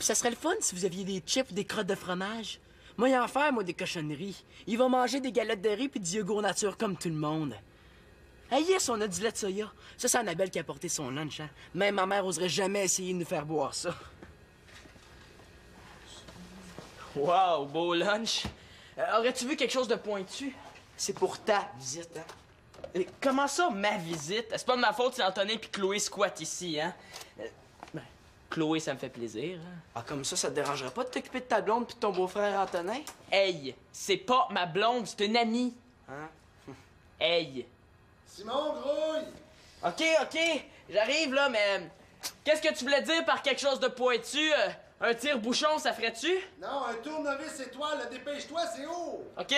Puis ça serait le fun si vous aviez des chips ou des crottes de fromage. Moi, y en faire, moi, des cochonneries. Il va manger des galettes de riz puis du yogourt nature comme tout le monde. Hey, yes, on a du lait de soya. Ça, c'est Annabelle qui a apporté son lunch, hein. Même ma mère oserait jamais essayer de nous faire boire ça. Wow, beau lunch. Aurais-tu vu quelque chose de pointu? C'est pour ta visite, hein. Comment ça, ma visite? C'est pas de ma faute si Antonin puis Chloé squattent ici, hein? Ben, Chloé, ça me fait plaisir, hein? Ah, comme ça te dérangerait pas de t'occuper de ta blonde puis de ton beau-frère Antonin? Hey, c'est pas ma blonde, c'est une amie. Hein? Hey. Simon Grouille! OK, j'arrive là, mais qu'est-ce que tu voulais dire par quelque chose de pointu? Un tire-bouchon, ça ferait-tu? Non, un tournevis étoile, dépêche-toi, c'est haut! OK.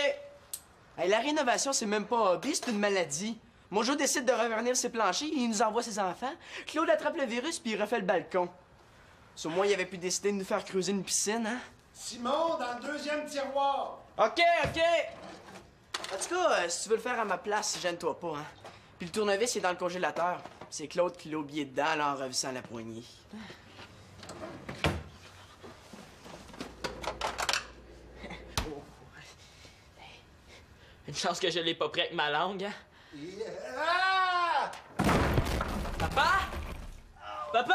Hey, la rénovation, c'est même pas un hobby, c'est une maladie. Mon Joe décide de revenir ses planchers, il nous envoie ses enfants. Claude attrape le virus puis il refait le balcon. Sur moi, il avait pu décider de nous faire creuser une piscine, hein? Simon, dans le deuxième tiroir! OK. En tout cas, si tu veux le faire à ma place, gêne-toi pas, hein? Puis le tournevis est dans le congélateur. C'est Claude qui l'a oublié dedans, là, en revissant la poignée. Une chance que je l'ai pas pris avec ma langue, hein? Ah! Papa? Papa?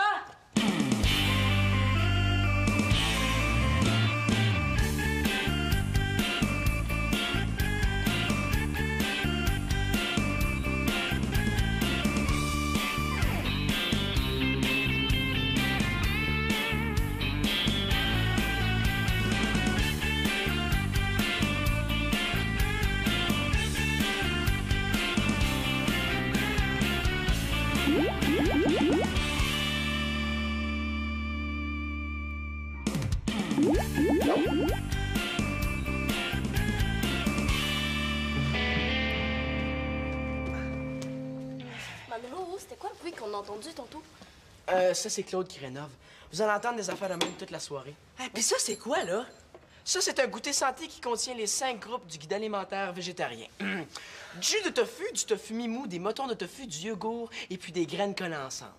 Manolo, c'était quoi le bruit qu'on a entendu tantôt? Ça, c'est Claude qui rénove. Vous allez entendre des affaires de même toute la soirée. Hey, puis ça, c'est quoi, là? Ça, c'est un goûter santé qui contient les 5 groupes du guide alimentaire végétarien. Du jus de tofu, du tofu mimou, des motons de tofu, du yogourt et puis des graines collées ensemble.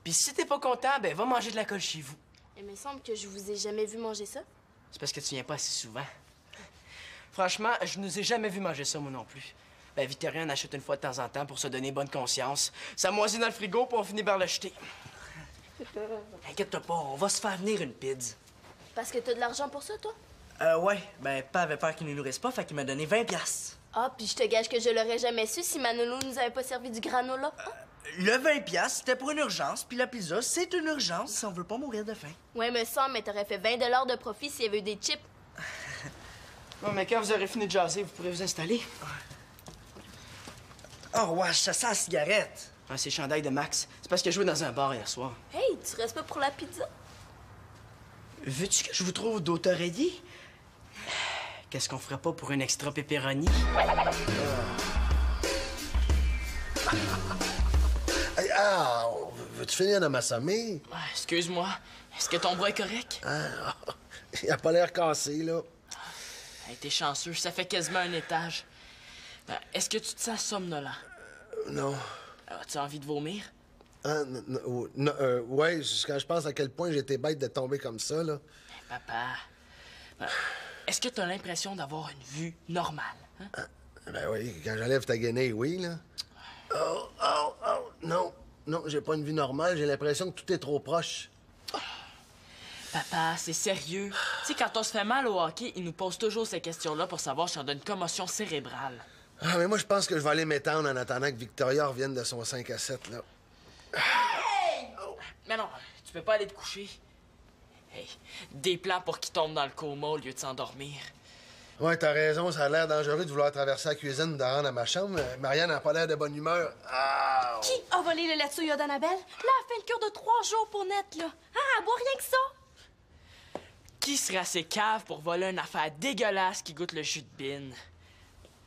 Puis si t'es pas content, ben va manger de la colle chez vous. Il me semble que je vous ai jamais vu manger ça. C'est parce que tu viens pas assez souvent. Franchement, je nous ai jamais vu manger ça, moi non plus. Ben, Victorien en achète une fois de temps en temps pour se donner bonne conscience. Ça moisit dans le frigo, puis on finit par le jeter. Inquiète-toi pas, on va se faire venir une pizza. Parce que t'as de l'argent pour ça, toi? Ouais. Ben, Papa avait peur qu'il ne nous nourrisse pas, fait qu'il m'a donné 20 piastres. Ah, puis je te gage que je l'aurais jamais su si Manolo nous avait pas servi du granola. Hein? Le 20 piastres, c'était pour une urgence, puis la pizza, c'est une urgence si on veut pas mourir de faim. Ouais, me semble, mais t'aurais fait 20 $ de profit s'il y avait eu des chips. Bon, mais quand vous aurez fini de jaser, vous pourrez vous installer. Oh, wesh, ça sent la cigarette. Ah, c'est le chandail de Max. C'est parce qu'il a joué dans un bar hier soir. Hey, tu restes pas pour la pizza? Veux-tu que je vous trouve d'autoraillé? Qu'est-ce qu'on ferait pas pour un extra pepperoni? Hey, ah, veux-tu finir de m'assommer? Excuse-moi, est-ce que ton bras est correct? Ah, il a pas l'air cassé, là. Hey, t'es chanceux, ça fait quasiment un étage. Est-ce que tu te sens somnolent? Non. As-tu envie de vomir? Ah, ouais, quand je pense à quel point j'étais bête de tomber comme ça, là. Papa, est-ce que t'as l'impression d'avoir une vue normale? Hein? Ben oui, quand j'enlève ta guenille, oui, là. Oh, non, j'ai pas une vie normale, j'ai l'impression que tout est trop proche. Papa, c'est sérieux. Tu sais, quand on se fait mal au hockey, ils nous posent toujours ces questions-là pour savoir si on a une commotion cérébrale. Ah, mais moi, je pense que je vais aller m'étendre en attendant que Victoria revienne de son 5 à 7, là. Hey! Mais non, tu peux pas aller te coucher. Hey, des plans pour qu'il tombe dans le coma au lieu de s'endormir. Ouais, t'as raison, ça a l'air dangereux de vouloir traverser la cuisine ou de rendre à ma chambre. Marianne n'a pas l'air de bonne humeur. Ah! Qui a volé le lait de soya d'Annabelle? Là, elle fait une cure de 3 jours pour net, là. Ah, elle boit rien que ça. Qui serait assez cave pour voler une affaire dégueulasse qui goûte le jus de bine?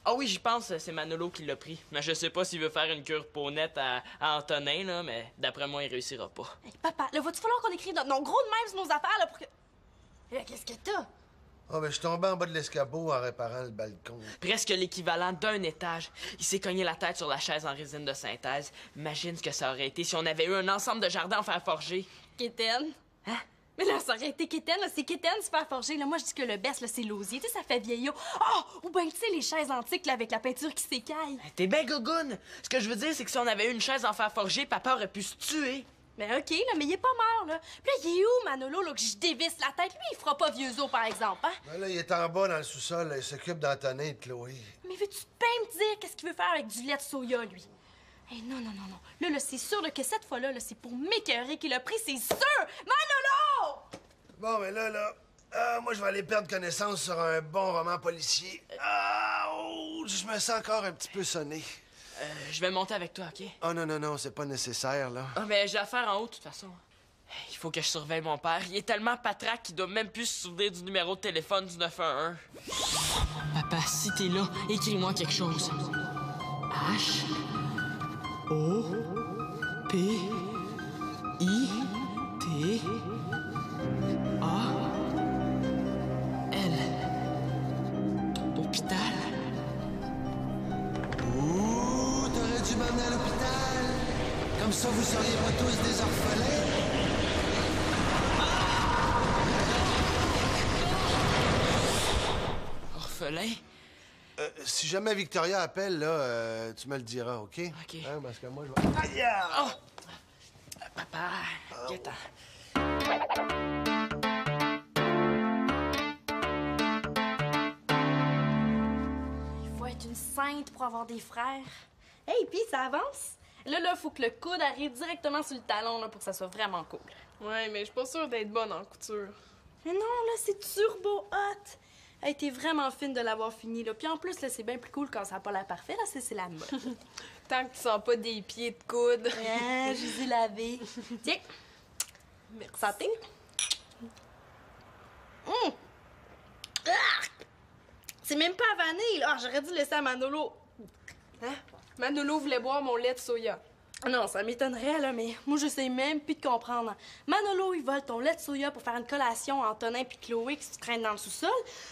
Ah oui, j'y pense, c'est Manolo qui l'a pris. Mais je sais pas s'il veut faire une cure peau nette à Antonin, là, mais d'après moi, il réussira pas. Hey, papa, là, va-tu falloir qu'on écrive nos gros de même sur nos affaires, là, pour que... Là, qu'est-ce que t'as? Ah, ben, je suis tombé en bas de l'escabeau en réparant le balcon. Presque l'équivalent d'un étage. Il s'est cogné la tête sur la chaise en résine de synthèse. Imagine ce que ça aurait été si on avait eu un ensemble de jardins en fer forgé. Kéten. Hein? Mais là, ça aurait été Kéten, là. C'est Kéten super forgé. Là, moi, je dis que le best, là, c'est l'osier. Tu sais, ça fait vieillot. Oh! Ou bien, tu sais, les chaises antiques, là, avec la peinture qui s'écaille. T'es ben gogoune. Ce que je veux dire, c'est que si on avait eu une chaise en fer forgé, papa aurait pu se tuer. Ben, OK, là, mais il est pas mort, là. Puis là, il est où, Manolo, là, que je dévisse la tête? Lui, il fera pas vieux os, par exemple, hein? Ben là, il est en bas dans le sous-sol. Là. Il s'occupe d'Antonin et de Chloé. Mais veux-tu bien me dire qu'est-ce qu'il veut faire avec du lait de soya, lui? Hey, non, non, non, non. Là, c'est sûr là, que cette fois-là, là, c'est pour m'écœurer qu'il a pris, c'est sûr! Manolo! Bon, mais là, moi, je vais aller perdre connaissance sur un bon roman policier. Je me sens encore un petit peu sonné. Je vais monter avec toi, OK? Oh non, c'est pas nécessaire, là. Ah, mais j'ai affaire en haut, de toute façon. Il faut que je surveille mon père. Il est tellement patraque qu'il doit même plus se souvenir du numéro de téléphone du 911. Papa, si t'es là, écris-moi quelque chose. H... O... P... I... T... A... L... Hôpital... Ouh, t'aurais dû m'emmener à l'hôpital. Comme ça, vous seriez pas tous des orphelins. Orphelin? Si jamais Victoria appelle, là, tu me le diras, OK? OK. Hein, parce que moi, je vais... Aïe! Oh! Papa, viens-t'en. Il faut être une sainte pour avoir des frères. Hey, puis ça avance. Là, faut que le coude arrive directement sur le talon là, pour que ça soit vraiment cool. Ouais, mais je suis pas sûre d'être bonne en couture. Mais non, là, c'est turbo hot. Hey, t'es vraiment fine de l'avoir fini, là. Puis en plus, là, c'est bien plus cool quand ça n'a pas l'air parfait, là, c'est la mode. Tant que tu sens pas des pieds de coude. Ah, je les ai lavés. Tiens. Merci. Santé. Ah! C'est même pas à vanille, là. Ah, j'aurais dû laisser à Manolo. Hein? Manolo voulait boire mon lait de soya. Ah non, ça m'étonnerait, là, mais moi, je sais même plus de comprendre. Manolo, il vole ton lait de soya pour faire une collation à Antonin puis Chloé qui se traînent dans le sous-sol.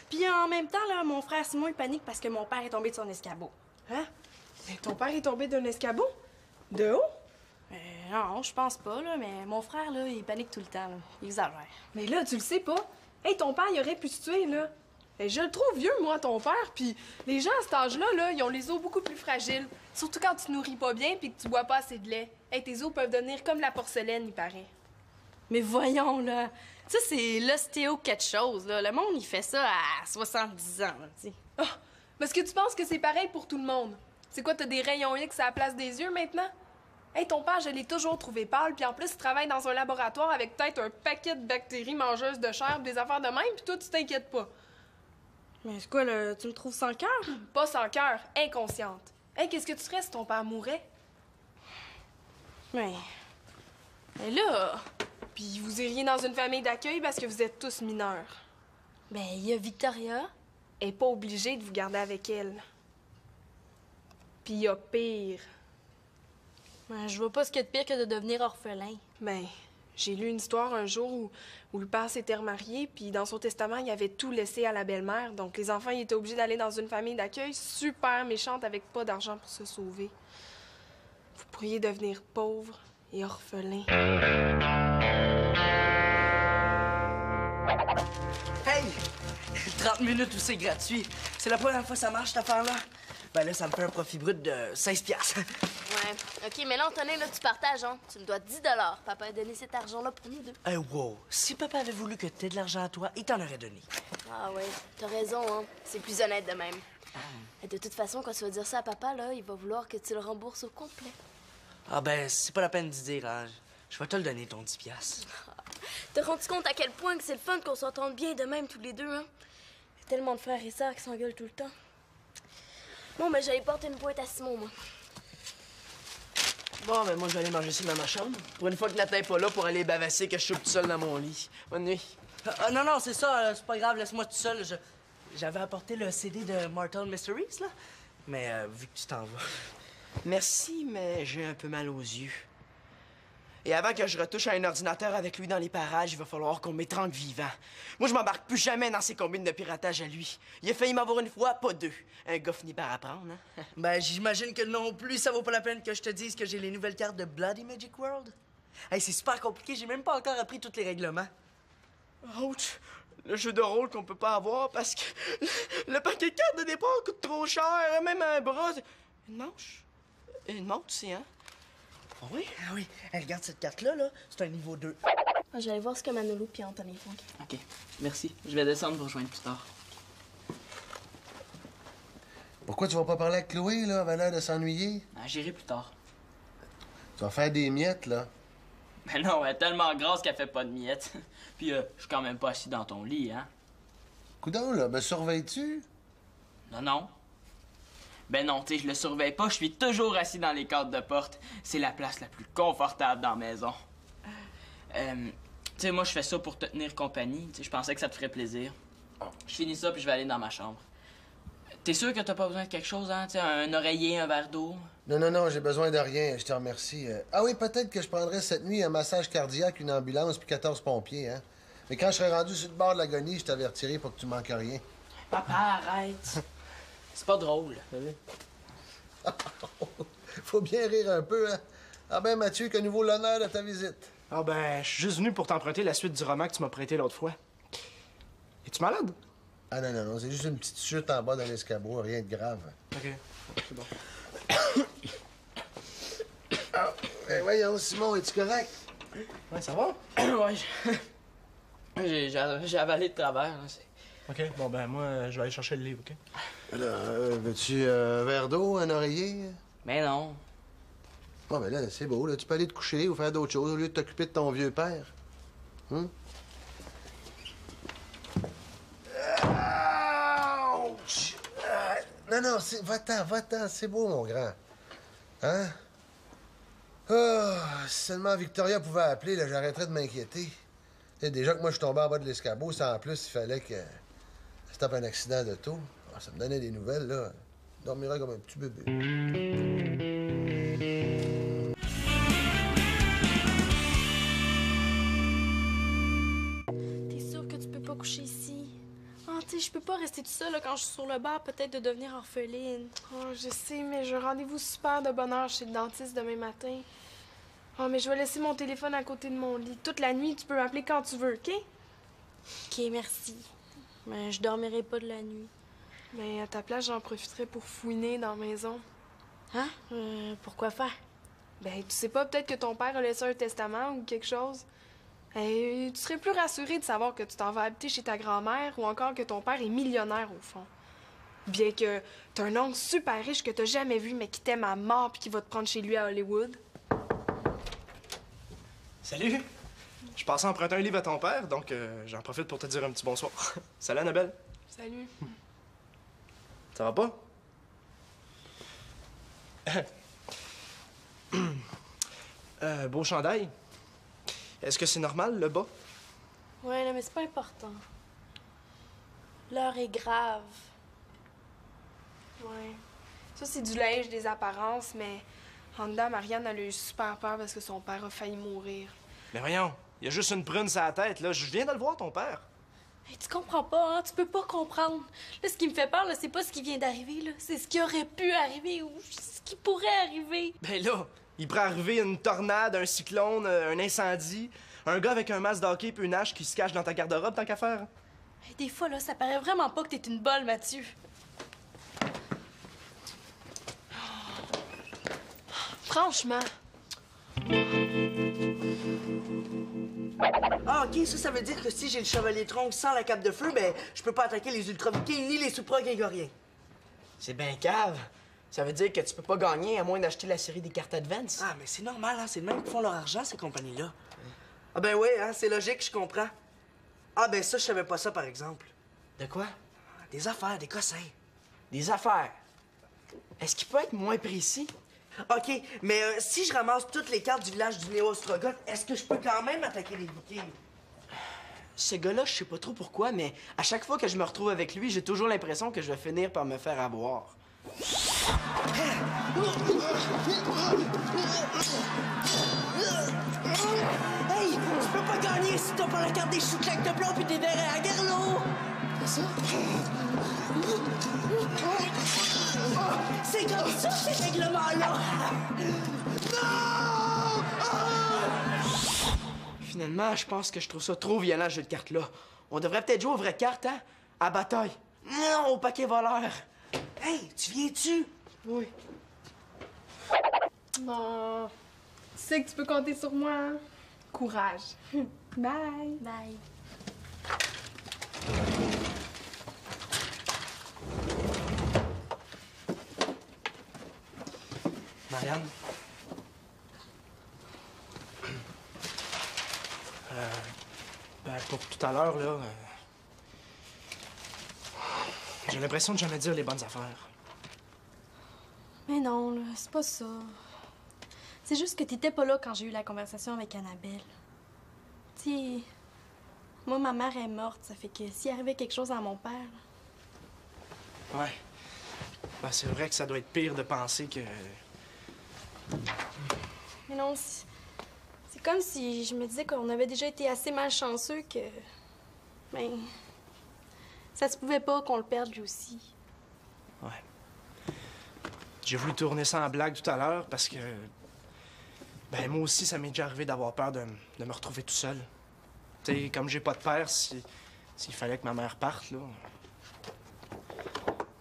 Puis en même temps, là, mon frère Simon, il panique parce que mon père est tombé de son escabeau. Hein? Mais ton père est tombé d'un escabeau? De haut? Non, je pense pas, là, mais mon frère, là, il panique tout le temps, là. Il exagère. Mais là, tu le sais pas. Hey, ton père, il aurait pu se tuer, là. Hey, je le trouve vieux, moi, ton père, puis les gens à cet âge-là, là, ils ont les os beaucoup plus fragiles. Surtout quand tu nourris pas bien puis que tu bois pas assez de lait. Hey, tes os peuvent devenir comme la porcelaine, il paraît. Mais voyons, là. Ça, c'est l'ostéo quelque chose, là. Le monde, il fait ça à 70 ans, là, tu sais. Ah! Parce que tu penses que c'est pareil pour tout le monde. C'est quoi, t'as des rayons X à la place des yeux, maintenant? Hey, ton père, je l'ai toujours trouvé pâle, puis en plus, il travaille dans un laboratoire avec peut-être un paquet de bactéries mangeuses de chair, des affaires de même, puis toi, tu t'inquiètes pas. Mais c'est quoi, là? Tu me trouves sans cœur? Pas sans cœur, inconsciente. Hey, qu'est-ce que tu ferais si ton père mourait? Mais là... Puis vous iriez dans une famille d'accueil parce que vous êtes tous mineurs. Ben, il y a Victoria. Elle est pas obligée de vous garder avec elle. Puis il y a pire. Ben, je vois pas ce qu'il y a de pire que de devenir orphelin. Ben, j'ai lu une histoire un jour où le père s'était remarié, puis dans son testament, il avait tout laissé à la belle-mère. Donc les enfants, ils étaient obligés d'aller dans une famille d'accueil super méchante avec pas d'argent pour se sauver. Vous pourriez devenir pauvre et orphelin. Hey! 30 minutes où c'est gratuit. C'est la première fois que ça marche, cette affaire-là. Ben là, ça me fait un profit brut de 16 piastres. Ouais. OK, mais là, Antonin, là, tu partages, hein? Tu me dois 10 $. Papa a donné cet argent-là pour nous deux. Hey, wow! Si papa avait voulu que t'aies de l'argent à toi, il t'en aurait donné. Ah ouais, t'as raison, hein? C'est plus honnête de même. Et de toute façon, quand tu vas dire ça à papa, là, il va vouloir que tu le rembourses au complet. Ah ben, c'est pas la peine d'y dire, hein. Je vais te le donner, ton 10 piastres. T'as rendu compte à quel point que c'est le fun qu'on s'entende bien de même tous les deux, hein? Il y a tellement de frères et sœurs qui s'engueulent tout le temps. Bon, ben, j'allais porter une pointe à Simon, moi. Bon, ben moi, je vais aller manger ça dans ma chambre. Pour une fois que Nathan est pas là pour aller bavasser, que je suis tout seul dans mon lit. Bonne nuit. Non, c'est ça, c'est pas grave, laisse-moi tout seul. J'avais apporté le CD de Mortal Mysteries, là. Mais vu que tu t'en vas. Merci, mais j'ai un peu mal aux yeux. Et avant que je retouche à un ordinateur avec lui dans les parages, il va falloir qu'on m'étrangle vivant. Moi, je m'embarque plus jamais dans ces combines de piratage à lui. Il a failli m'avoir une fois, pas deux. Un gars finit par apprendre, hein? Ben, j'imagine que non plus, ça vaut pas la peine que je te dise que j'ai les nouvelles cartes de Bloody Magic World. Hey, c'est super compliqué, j'ai même pas encore appris tous les règlements. Ouch! Le jeu de rôle qu'on peut pas avoir parce que le paquet de cartes de départ coûte trop cher, même un bras. Une manche? Une montre, c'est, hein? Ah oui? Ah oui. Hey, regarde cette carte-là, là. C'est un niveau 2. J'allais voir ce que Manolo puis Anthony font. OK. Merci. Je vais descendre pour rejoindre plus tard. Pourquoi tu vas pas parler avec Chloé, là, avant l'air de s'ennuyer? Ah, j'irai plus tard. Tu vas faire des miettes, là. Ben non, elle est tellement grasse qu'elle fait pas de miettes. Puis, je suis quand même pas assis dans ton lit, hein? Coudon, là, me surveilles-tu? Non, non. Ben non, tu sais, je le surveille pas, je suis toujours assis dans les cadres de porte. C'est la place la plus confortable dans la maison. Tu sais, moi, je fais ça pour te tenir compagnie. Tu sais, je pensais que ça te ferait plaisir. Je finis ça, puis je vais aller dans ma chambre. T'es sûr que t'as pas besoin de quelque chose, hein? Tu sais, un oreiller, un verre d'eau? Non, non, non, j'ai besoin de rien, je te remercie. Ah oui, peut-être que je prendrais cette nuit un massage cardiaque, une ambulance, puis 14 pompiers, hein? Mais quand je serai rendu sur le bord de l'agonie, je t'avertirai pour que tu manques rien. Papa, arrête! C'est pas drôle. Faut bien rire un peu, hein? Ah ben, Mathieu, que nouveau l'honneur de ta visite. Ah ben, je suis juste venu pour t'emprunter la suite du roman que tu m'as prêté l'autre fois. Es-tu malade? Ah non, non, non, c'est juste une petite chute en bas d'un escabeau, rien de grave. OK, c'est bon. Ah, ben voyons, Simon, es-tu correct? Ouais, ça va? Ouais, j'ai avalé de travers, là, c'est... OK, bon ben, moi, je vais aller chercher le livre, OK? Là, veux-tu un verre d'eau, un oreiller? Mais non. Bon, ben là, c'est beau, là. Tu peux aller te coucher ou faire d'autres choses au lieu de t'occuper de ton vieux père. Hum? Ouch! Non, non, va-t'en, c'est beau, mon grand. Hein? Ah, si seulement Victoria pouvait appeler, là, j'arrêterais de m'inquiéter. Déjà que moi, je suis tombé en bas de l'escabeau, ça, en plus, il fallait que je tape un accident d'auto. Ah, ça me donnait des nouvelles, là. Je dormirais comme un petit bébé. T'es sûr que tu peux pas coucher ici? Ah, tu sais, je peux pas rester tout seul là, quand je suis sur le bar, peut-être de devenir orpheline. Oh, je sais, mais j'ai un rendez-vous super de bonne heure chez le dentiste demain matin. Oh, mais je vais laisser mon téléphone à côté de mon lit. Toute la nuit, tu peux m'appeler quand tu veux, OK? OK, merci. Mais je dormirai pas de la nuit. Mais à ta place, j'en profiterai pour fouiner dans la maison. Hein? Pourquoi faire? Ben, tu sais pas, peut-être que ton père a laissé un testament ou quelque chose. Tu serais plus rassuré de savoir que tu t'en vas habiter chez ta grand-mère ou encore que ton père est millionnaire au fond. Bien que t'as un oncle super riche que t'as jamais vu mais qui t'aime à mort puis qui va te prendre chez lui à Hollywood. Salut! Je passais emprunter un livre à ton père, donc j'en profite pour te dire un petit bonsoir. Salut, Annabelle. Salut. Ça va pas? Beau chandail. Est-ce que c'est normal, le bas? Ouais, là, mais c'est pas important. L'heure est grave. Ouais. Ça, c'est du linge, des apparences, mais en dedans, Marianne, elle a eu super peur parce que son père a failli mourir. Mais voyons, il y a juste une prune sur la tête, là. Je viens de le voir, ton père. Hey, tu comprends pas, hein? Tu peux pas comprendre. Là, ce qui me fait peur, là, c'est pas ce qui vient d'arriver, là. C'est ce qui aurait pu arriver ou ce qui pourrait arriver. Ben là, il pourrait arriver une tornade, un cyclone, un incendie, un gars avec un masque d'hockey puis une hache qui se cache dans ta garde-robe, tant qu'à faire. Hey, des fois, là, ça paraît vraiment pas que t'es une bolle, Mathieu. Franchement. Ah, OK, ça veut dire que si j'ai le chevalier tronc sans la cape de feu, ben, je peux pas attaquer les ultra-vikings ni les supra-grégoriens. C'est bien cave. Ça veut dire que tu peux pas gagner à moins d'acheter la série des cartes Advance. Ah, mais c'est normal, hein? C'est le même qui font leur argent, ces compagnies-là. Ah, ben oui, hein? C'est logique, je comprends. Ah, ben ça, je savais pas ça, par exemple. De quoi? Des affaires, des cossins. Des affaires. Est-ce qu'il peut être moins précis? OK, mais si je ramasse toutes les cartes du village du Néo-Ostrogoth, est-ce que je peux quand même attaquer les Vikings? Ce gars-là, je sais pas trop pourquoi, mais à chaque fois que je me retrouve avec lui, j'ai toujours l'impression que je vais finir par me faire avoir. Hey, tu peux pas gagner si t'as pas la carte des chouclaques de plomb pis des verres à guerlot! C'est ça? C'est comme ça, ces règlements-là! Non! Finalement, je pense que je trouve ça trop violent, ce jeu de cartes-là. On devrait peut-être jouer aux vraies cartes, hein? À bataille. Non, au paquet voleur. Hey, tu viens-tu? Oui. Oh, tu sais que tu peux compter sur moi. Hein? Courage. Bye. Bye. Marianne? Pour tout à l'heure, là, j'ai l'impression de jamais dire les bonnes affaires. Mais non, là, c'est pas ça. C'est juste que t'étais pas là quand j'ai eu la conversation avec Annabelle. Tu sais, moi, ma mère est morte, ça fait que s'il arrivait quelque chose à mon père... Ouais. Ben, c'est vrai que ça doit être pire de penser que... Mais non, c'est comme si je me disais qu'on avait déjà été assez malchanceux que... Ben... Ça se pouvait pas qu'on le perde lui aussi. Ouais. J'ai voulu tourner ça en blague tout à l'heure parce que... Ben, moi aussi, ça m'est déjà arrivé d'avoir peur de me retrouver tout seul. Tu sais, comme j'ai pas de père, s'il fallait que ma mère parte, là...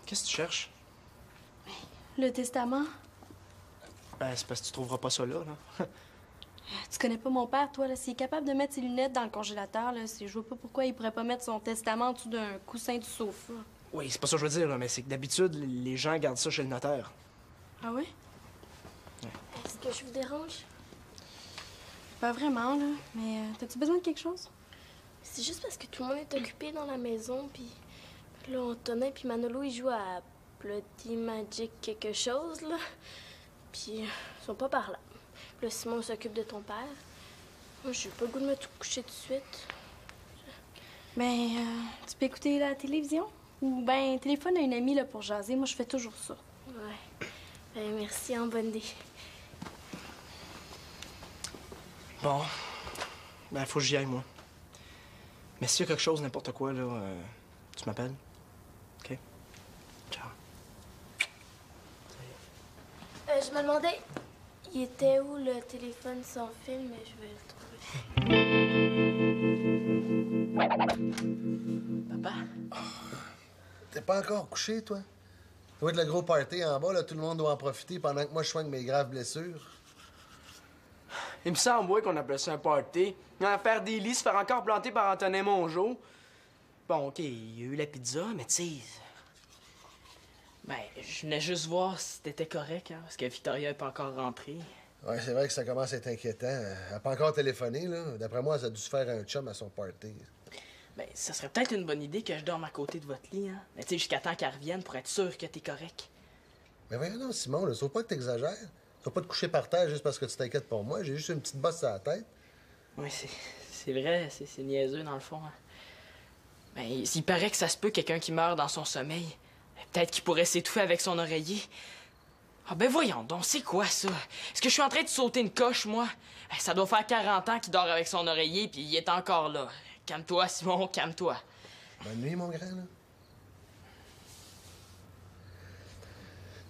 Qu'est-ce que tu cherches? Le testament? Ben, c'est parce que tu trouveras pas ça là, là. Tu connais pas mon père, toi, là. S'il est capable de mettre ses lunettes dans le congélateur, là, je vois pas pourquoi il pourrait pas mettre son testament en dessous d'un coussin du sofa. Oui, c'est pas ça que je veux dire, là, mais c'est que d'habitude, les gens gardent ça chez le notaire. Ah oui? Est-ce que je vous dérange? Pas vraiment, là. Mais t'as-tu besoin de quelque chose? C'est juste parce que tout le monde est occupé dans la maison, puis là, Antonin puis Manolo, ils jouent à Bloody Magic quelque chose, là. Puis ils sont pas par là. Puis là, Simon s'occupe de ton père. Moi, j'ai pas le goût de me tout coucher tout de suite. Ben, tu peux écouter la télévision? Ou ben, téléphone à une amie, là, pour jaser. Moi, je fais toujours ça. Ouais. Ben, merci, hein, bonne idée. Bon. Ben, faut que j'y aille, moi. Mais s'il y a quelque chose, n'importe quoi, là, tu m'appelles. OK? Ciao. Je me demandais, il était où le téléphone sans fil, mais je vais le trouver. Papa? T'es pas encore couché, toi? Ça va être le gros party en bas, là. Tout le monde doit en profiter pendant que moi, je soigne mes graves blessures. Il me semble, ouais, qu'on appelait ça un party. Faire des lits, se faire encore planter par Antonin Mongeau. Bon, OK, il y a eu la pizza, mais tu sais... Ben, je venais juste voir si t'étais correct, hein, parce que Victoria est pas encore rentrée. Ouais, c'est vrai que ça commence à être inquiétant. Elle a pas encore téléphoné, là. D'après moi, ça a dû se faire un chum à son party. Ben, ça serait peut-être une bonne idée que je dorme à côté de votre lit, hein. Mais tu sais, jusqu'à temps qu'elle revienne pour être sûr que t'es correct. Mais voyons donc, Simon, là, sauf pas que t'exagères. Tu vas pas te coucher par terre juste parce que tu t'inquiètes pour moi. J'ai juste une petite bosse sur la tête. Oui, c'est vrai, c'est niaiseux dans le fond. Hein. Ben, s'il paraît que ça se peut quelqu'un qui meurt dans son sommeil, peut-être qu'il pourrait s'étouffer avec son oreiller. Ah ben voyons donc, c'est quoi ça? Est-ce que je suis en train de sauter une coche, moi? Ça doit faire 40 ans qu'il dort avec son oreiller, puis il est encore là. Calme-toi, Simon, calme-toi. Bonne nuit, mon grand, là.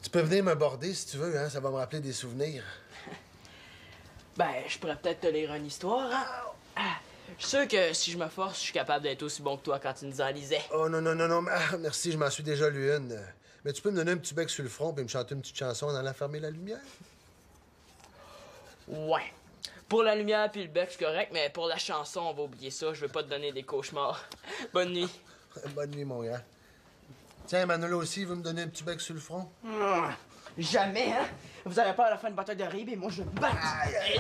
Tu peux venir me border si tu veux, hein? Ça va me rappeler des souvenirs. Ben, je pourrais peut-être te lire une histoire, hein? Je suis sûr que si je me force, je suis capable d'être aussi bon que toi quand tu nous en lisais. Oh non, non, non, non. Ah, merci, je m'en suis déjà lu une. Mais tu peux me donner un petit bec sur le front et me chanter une petite chanson en allant fermer la lumière? Ouais. Pour la lumière puis le bec, c'est correct, mais pour la chanson, on va oublier ça. Je veux pas te donner des cauchemars. Bonne nuit. Bonne nuit, mon grand. Tiens, Manolo aussi, il veut me donner un petit bec sur le front? Jamais, hein? Vous avez peur à la fin de bataille de rib et moi, je bats. Et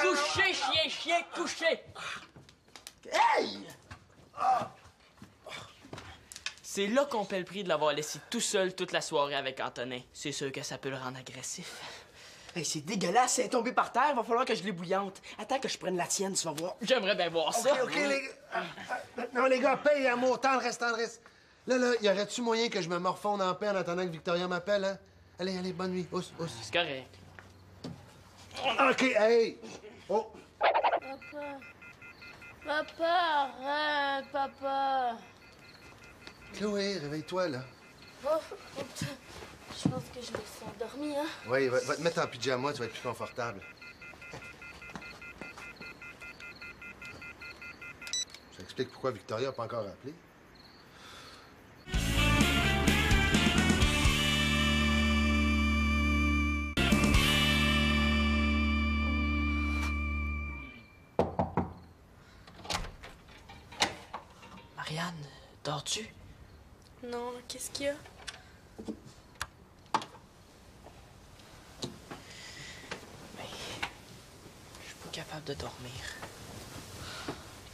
couchez, chien, couchez! Hey! C'est là qu'on paie le prix de l'avoir laissé tout seul toute la soirée avec Antonin. C'est sûr que ça peut le rendre agressif. Hey, c'est dégueulasse, elle est tombée par terre, va falloir que je l'ébouillante. Attends que je prenne la tienne, tu vas voir. J'aimerais bien voir ça. OK, les gars. Non, les gars, paye, amour, tendresse, tendresse. Là, y aurait-tu moyen que je me morfonde en paix en attendant que Victoria m'appelle, hein? Allez, allez, bonne nuit. Ousse, ousse. C'est correct. OK, hey! Oh! Papa. Papa, arrête, papa. Chloé, réveille-toi, là. Oh, je pense que je me suis endormie, hein? Oui, va te mettre en pyjama, tu vas être plus confortable. explique pourquoi Victoria n'a pas encore appelé. Marianne, dors-tu? Non, qu'est-ce qu'il y a? Je suis pas capable de dormir.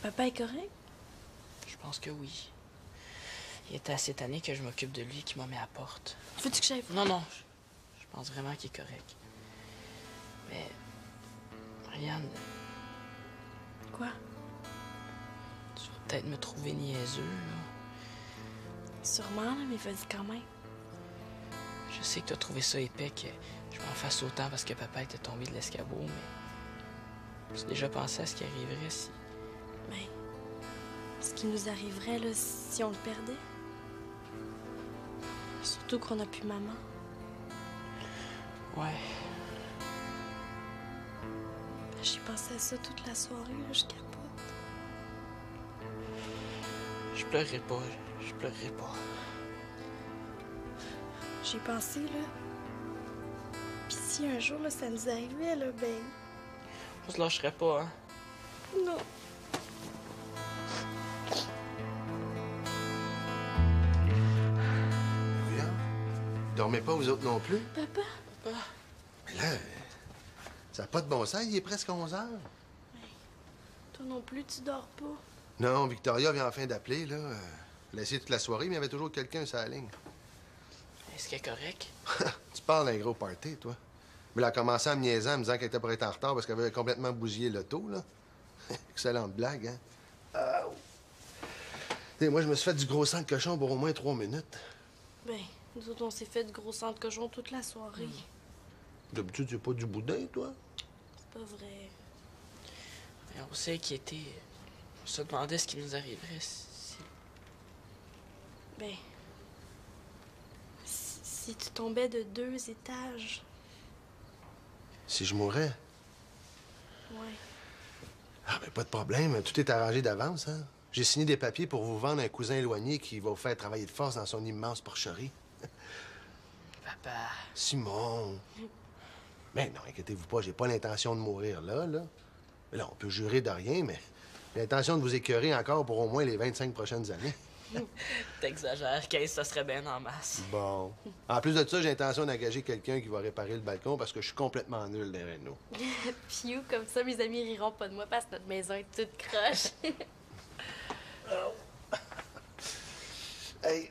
Papa est correct? Je pense que oui. Il était assez tanné que je m'occupe de lui qui m'a mis à la porte. Veux-tu que j'aille? Non, non, je pense vraiment qu'il est correct. Mais... Marianne, Quoi? tu vas peut-être me trouver niaiseux, là. Sûrement, là, mais vas-y quand même. Je sais que t'as trouvé ça épais que je m'en fasse autant parce que papa était tombé de l'escabeau, mais... J'ai déjà pensé à ce qui arriverait si... Ben, ce qui nous arriverait, là, si on le perdait. Surtout qu'on n'a plus maman. Ouais. Ben, j'ai pensé à ça toute la soirée, là, je capote. Je pleurerai pas, je pleurerai pas. J'ai pensé, là. Pis si un jour, là, ça nous arrivait, là, ben... On se lâcherait pas, hein? Non. Voyons. Dormez pas, vous autres non plus? Papa? Mais là, ça n'a pas de bon sens, il est presque 11 heures. Toi non plus, tu dors pas. Non, Victoria vient enfin d'appeler, là. Elle a essayé toute la soirée, mais il y avait toujours quelqu'un sur la ligne. Est-ce qu'elle est correcte? Tu parles d'un gros party, toi. Mais elle a commencé à me niaiser en me disant qu'elle était pour être en retard parce qu'elle avait complètement bousillé l'auto, là. Excellente blague, hein? Ah. Et moi, je me suis fait du gros sang de cochon pour au moins 3 minutes. Ben, nous autres, on s'est fait du gros sang de cochon toute la soirée. D'habitude, c'est pas du boudin, toi? C'est pas vrai. Et on s'est inquiété. On se demandait ce qui nous arriverait si... Ben... Si tu tombais de 2 étages... Si je mourais? Ouais. Ah, ben, pas de problème. Tout est arrangé d'avance, hein? J'ai signé des papiers pour vous vendre un cousin éloigné qui va vous faire travailler de force dans son immense porcherie. Papa... Simon! Mais non, inquiétez-vous pas, j'ai pas l'intention de mourir là. Mais là, on peut jurer de rien, mais j'ai l'intention de vous écœurer encore pour au moins les 25 prochaines années. T'exagères, 15, ça serait bien en masse. Bon. En plus de ça, j'ai l'intention d'engager quelqu'un qui va réparer le balcon parce que je suis complètement nul des rénaux. Piou, comme ça, mes amis riront pas de moi parce que notre maison est toute croche. Hey,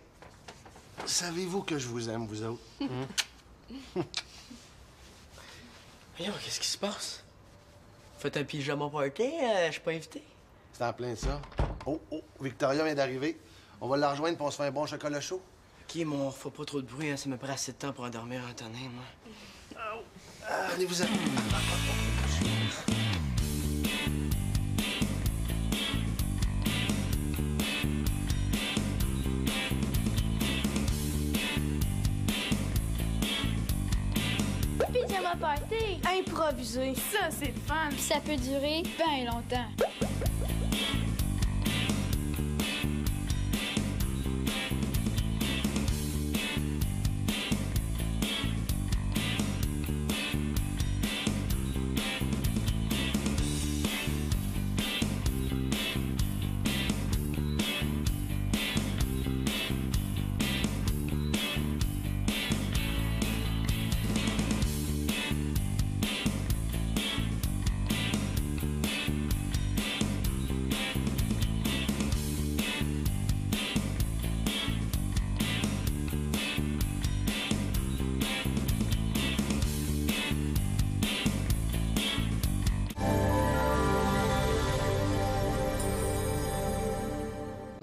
savez-vous que je vous aime, vous autres? Voyons, qu'est-ce qui se passe? Faites un pyjama party? Je suis pas invité. C'est en plein ça. Oh, Victoria vient d'arriver. On va la rejoindre pour on se fait un bon chocolat chaud. OK, mais on fera pas trop de bruit, hein. Ça me prend assez de temps pour endormir Antonin, moi. Allez-vous-en. Pyjama party! Improviser. Ça, c'est le fun. Puis ça peut durer bien longtemps.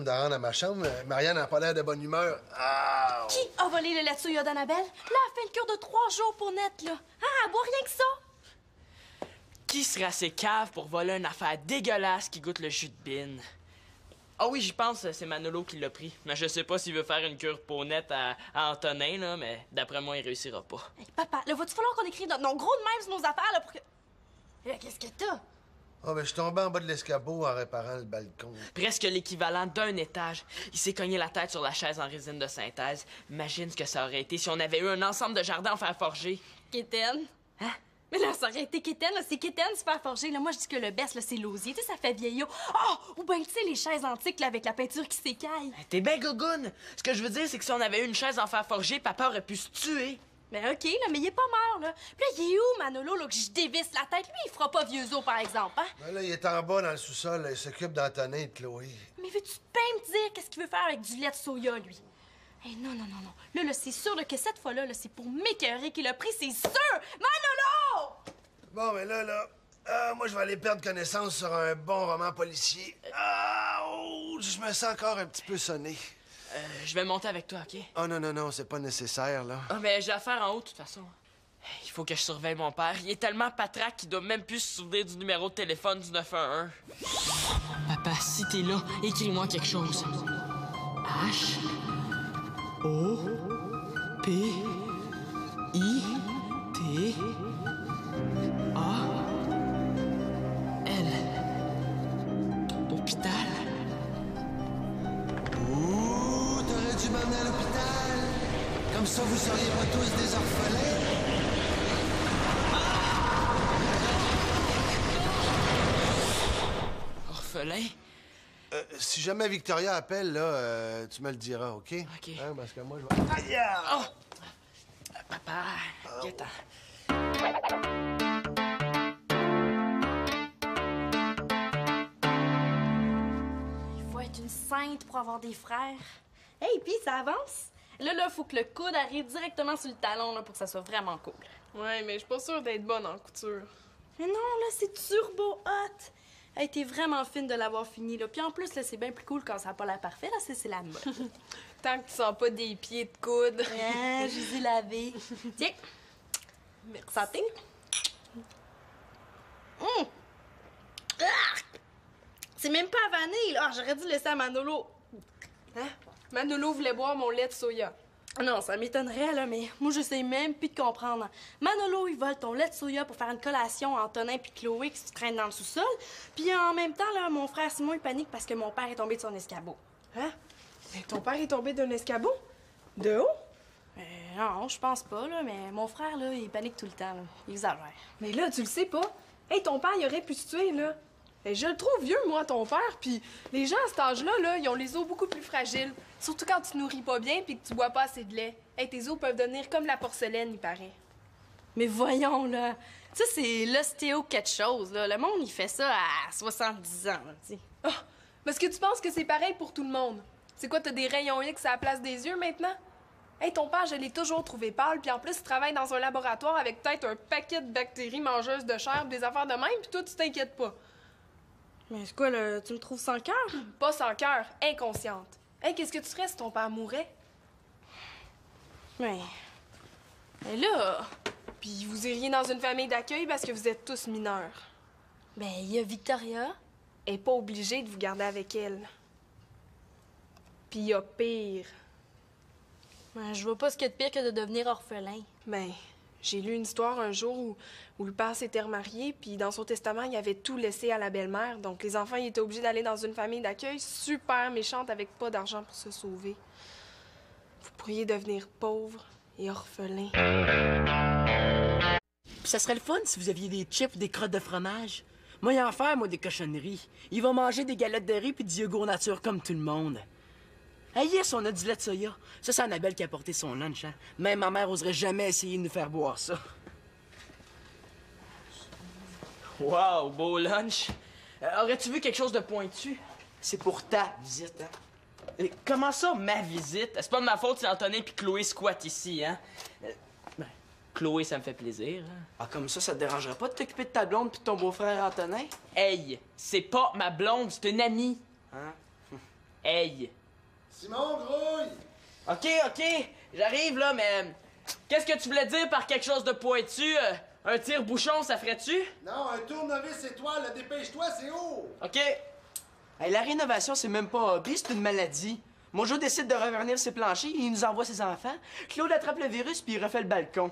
De rendre à ma chambre, Marianne n'a pas l'air de bonne humeur. Ah! Qui a volé le lait de soya d'Annabelle? Là, elle fait une cure de 3 jours pour net, là. Ah, elle boit rien que ça. Qui serait assez cave pour voler une affaire dégueulasse qui goûte le jus de bine? Ah oui, j'y pense, c'est Manolo qui l'a pris. Mais je sais pas s'il veut faire une cure peau nette à Antonin, là, mais d'après moi, il réussira pas. Hey, papa, là, va-tu falloir qu'on écrive nos gros de même sur nos affaires, là, pour que... Là, qu'est-ce que t'as? Oh, ben, je suis tombé en bas de l'escabeau en réparant le balcon. Presque l'équivalent d'un étage. Il s'est cogné la tête sur la chaise en résine de synthèse. Imagine ce que ça aurait été si on avait eu un ensemble de jardins en fer forgé. Kéten. Hein? Mais là, ça aurait été Kéten, là. C'est Kéten, super forgé. Là, moi, je dis que le best, là, c'est l'osier. Tu sais, ça fait vieillot. Oh! Ou ben, tu sais, les chaises antiques, là, avec la peinture qui s'écaille. T'es ben gogoune. Ce que je veux dire, c'est que si on avait eu une chaise en fer forgé, papa aurait pu se tuer. Ben, OK, là, mais il est pas mort, là. Puis là, il est où, Manolo, là, que je dévisse la tête? Lui, il fera pas vieux os, par exemple, hein? Ben là, il est en bas dans le sous-sol. Il s'occupe d'Antonin et de Chloé. Mais veux-tu bien me dire qu'est-ce qu'il veut faire avec du lait de soya, lui? Hey, non, non, non, non. Là, c'est sûr là, que cette fois-là, là, c'est pour m'écœurer qu'il a pris, c'est sûr! Manolo! Bon, mais là, moi, je vais aller perdre connaissance sur un bon roman policier. Je me sens encore un petit peu sonné. Je vais monter avec toi, OK? Oh non, non, non, c'est pas nécessaire, là. Ah, mais j'ai affaire en haut, de toute façon. Il faut que je surveille mon père. Il est tellement patraque qu'il doit même plus se souvenir du numéro de téléphone du 911. Papa, si t'es là, écris-moi quelque chose. H O P I T A L. Hôpital. Ouh, t'aurais dû m'emmener à l'hôpital. Comme ça, vous seriez pas tous des orphelins. Orphelin? Si jamais Victoria appelle, là, tu me le diras, OK? OK. Hein, parce que moi, je vais... Aïe! Oh! Papa, viens-t'en. Il faut être une sainte pour avoir des frères. Hey, puis ça avance. Là, faut que le coude arrive directement sur le talon, là, pour que ça soit vraiment cool. Ouais, mais je suis pas sûre d'être bonne en couture. Mais non, là, c'est turbo hot. Hey, t'es vraiment fine de l'avoir fini, là. Puis en plus, là, c'est bien plus cool quand ça n'a pas l'air parfait, là, c'est la mode. Tant que tu sens pas des pieds de coude. Ah, je les ai lavés. Tiens. Merci. Santé. Ah! C'est même pas à vanille, là. Ah, j'aurais dû laisser à Manolo. Hein? Manolo voulait boire mon lait de soya. Non, ça m'étonnerait, là, mais moi, je sais même plus de comprendre. Manolo, il vole ton lait de soya pour faire une collation à Antonin puis Chloé qui se traînent dans le sous-sol. Puis en même temps, là, mon frère Simon, il panique parce que mon père est tombé de son escabeau. Hein? Mais ton père est tombé d'un escabeau? De haut? Non, je pense pas, là, mais mon frère, là, il panique tout le temps, là. Il exagère. Mais là, tu le sais pas. Hey, ton père, il aurait pu se tuer, là. Et je le trouve vieux, moi, ton père, puis les gens à cet âge-là, là, ils ont les os beaucoup plus fragiles. Surtout quand tu nourris pas bien puis que tu bois pas assez de lait. Hey, tes os peuvent devenir comme la porcelaine, il paraît. Mais voyons, là. Ça, c'est l'ostéo quelque chose, là. Le monde, il fait ça à 70 ans, là, tu sais. Ah! Mais est-ce que tu penses que c'est pareil pour tout le monde? C'est quoi, t'as des rayons X à la place des yeux, maintenant? Hey, ton père, je l'ai toujours trouvé pâle, puis en plus, il travaille dans un laboratoire avec peut-être un paquet de bactéries mangeuses de chair, des affaires de même, puis toi, tu t'inquiètes pas. Mais c'est quoi, là? Tu me trouves sans cœur? Pas sans cœur, inconsciente. Hey, qu'est-ce que tu ferais si ton père mourait? Mais là... Puis vous iriez dans une famille d'accueil parce que vous êtes tous mineurs. Ben, il y a Victoria. Elle est pas obligée de vous garder avec elle. Puis il y a pire. Ben, je vois pas ce qu'il y a de pire que de devenir orphelin. Ben, j'ai lu une histoire un jour où le père s'était remarié, puis dans son testament, il avait tout laissé à la belle-mère. Donc les enfants, ils étaient obligés d'aller dans une famille d'accueil super méchante avec pas d'argent pour se sauver. Vous pourriez devenir pauvre et orphelin. Puis ça serait le fun si vous aviez des chips ou des crottes de fromage. Moi, y en faire, moi, des cochonneries. Il va manger des galettes de riz puis du yogourt nature comme tout le monde. Hey, yes, on a du lait de soya. Ça, c'est Annabelle qui a apporté son lunch, hein. Même ma mère oserait jamais essayer de nous faire boire ça. Wow, beau lunch. Aurais-tu vu quelque chose de pointu? C'est pour ta visite, hein. Comment ça, ma visite? C'est pas de ma faute si Antonin puis Chloé squattent ici, hein? Chloé, ça me fait plaisir. Hein? Ah, comme ça te dérangerait pas de t'occuper de ta blonde puis de ton beau-frère Antonin? Hey, c'est pas ma blonde, c'est une amie. Hein? Hey. Simon Grouille! OK, j'arrive là, mais qu'est-ce que tu voulais dire par quelque chose de pointu? Un tire-bouchon, ça ferait-tu? Non, un tournevis étoile, là, dépêche-toi, c'est haut! OK. Hey, la rénovation, c'est même pas un hobby, c'est une maladie. Mon Joe décide de revenir ses planchers, il nous envoie ses enfants. Claude attrape le virus puis il refait le balcon.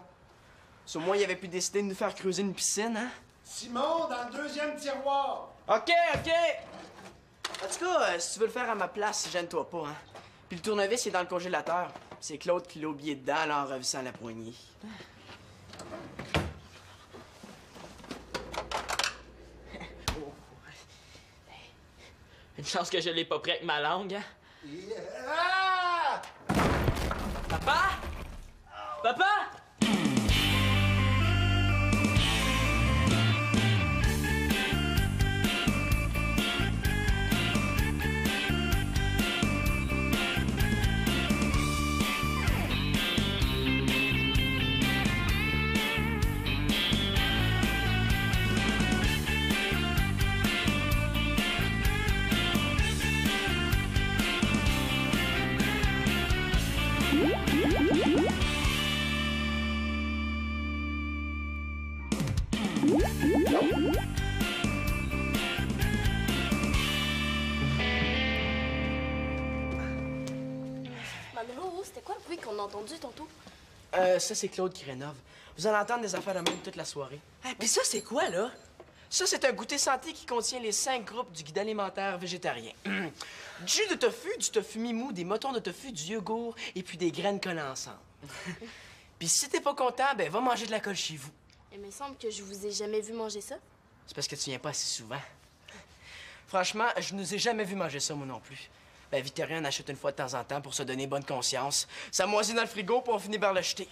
Sur moi, il avait pu décider de nous faire creuser une piscine, hein? Simon, dans le 2e tiroir. OK. En tout cas, si tu veux le faire à ma place, gêne-toi pas, hein. Puis le tournevis, il est dans le congélateur. C'est Claude qui l'a oublié dedans, là, en revissant la poignée. Une chance que je l'ai pas pris avec ma langue, hein? Ah! Papa? Papa? Manolo, c'était quoi le bruit qu'on a entendu tantôt? Ça, c'est Claude qui rénove. Vous allez entendre des affaires de même toute la soirée. Puis ça, c'est quoi, là? Ça, c'est un goûter santé qui contient les 5 groupes du guide alimentaire végétarien. Du jus de tofu, du tofu mimou, des motons de tofu, du yogourt et puis des graines collées ensemble. Puis si t'es pas content, ben va manger de la colle chez vous. Il me semble que je vous ai jamais vu manger ça. C'est parce que tu viens pas assez souvent. Franchement, je nous ai jamais vu manger ça, moi non plus. Ben, Victorien en achète une fois de temps en temps pour se donner bonne conscience. Ça moisit dans le frigo, puis on finit par l'acheter.